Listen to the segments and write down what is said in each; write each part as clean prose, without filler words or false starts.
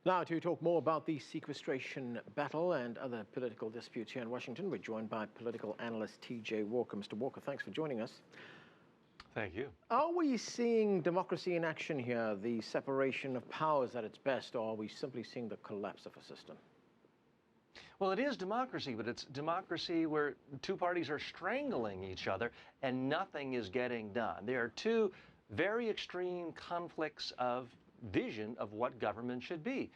Now, to talk more about the sequestration battle and other political disputes here in Washington, we're joined by political analyst T.J. Walker. Mr. Walker, thanks for joining us. Thank you. Are we seeing democracy in action here, the separation of powers at its best, or are we simply seeing the collapse of a system? Well, it is democracy, but it's democracy where two parties are strangling each other and nothing is getting done. There are two very extreme conflicts of vision of what government should be.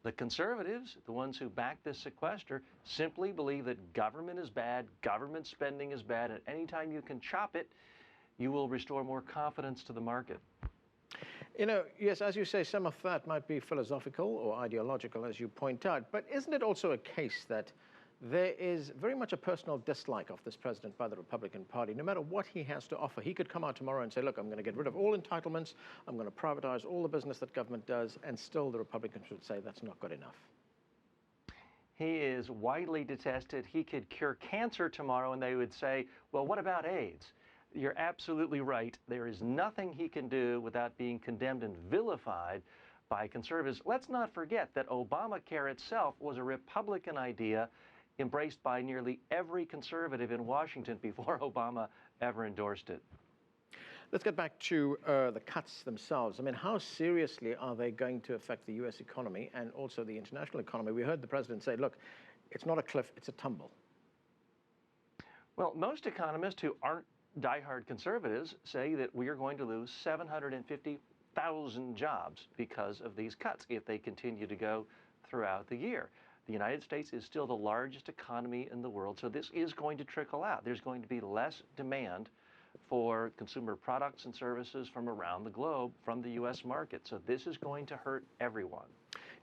The conservatives, the ones who back this sequester, simply believe that government is bad, government spending is bad, and anytime you can chop it, you will restore more confidence to the market. You know, yes, as you say, some of that might be philosophical or ideological, as you point out, but isn't it also a case that there is very much a personal dislike of this president by the Republican Party? No matter what he has to offer, he could come out tomorrow and say, look, I'm going to get rid of all entitlements, I'm going to privatize all the business that government does, and still the Republicans would say that's not good enough. He is widely detested. He could cure cancer tomorrow, and they would say, well, what about AIDS? You're absolutely right. There is nothing he can do without being condemned and vilified by conservatives. Let's not forget that Obamacare itself was a Republican idea embraced by nearly every conservative in Washington before Obama ever endorsed it. Let's get back to the cuts themselves. I mean, how seriously are they going to affect the U.S. economy and also the international economy? We heard the president say, look, it's not a cliff, it's a tumble. Well, most economists who aren't diehard conservatives say that we are going to lose 750,000 jobs because of these cuts if they continue to go throughout the year. The United States is still the largest economy in the world, so this is going to trickle out. There's going to be less demand for consumer products and services from around the globe from the U.S. market, so this is going to hurt everyone.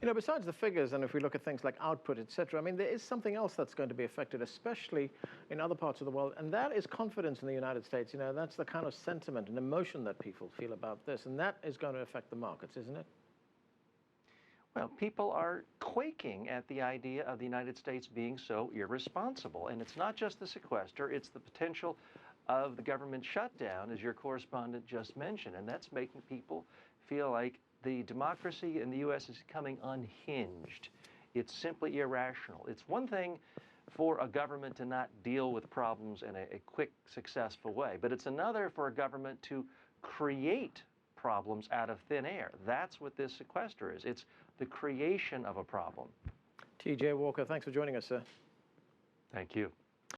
You know, besides the figures, and if we look at things like output, et cetera, I mean, there is something else that's going to be affected, especially in other parts of the world, and that is confidence in the United States. You know, that's the kind of sentiment and emotion that people feel about this, and that is going to affect the markets, isn't it? Well, people are quaking at the idea of the United States being so irresponsible, and it's not just the sequester, it's the potential of the government shutdown, as your correspondent just mentioned, and that's making people feel like the democracy in the U.S. is becoming unhinged. It's simply irrational. It's one thing for a government to not deal with problems in a quick, successful way, but it's another for a government to create problems out of thin air. That's what this sequester is. It's the creation of a problem. T.J. Walker, thanks for joining us, sir. Thank you.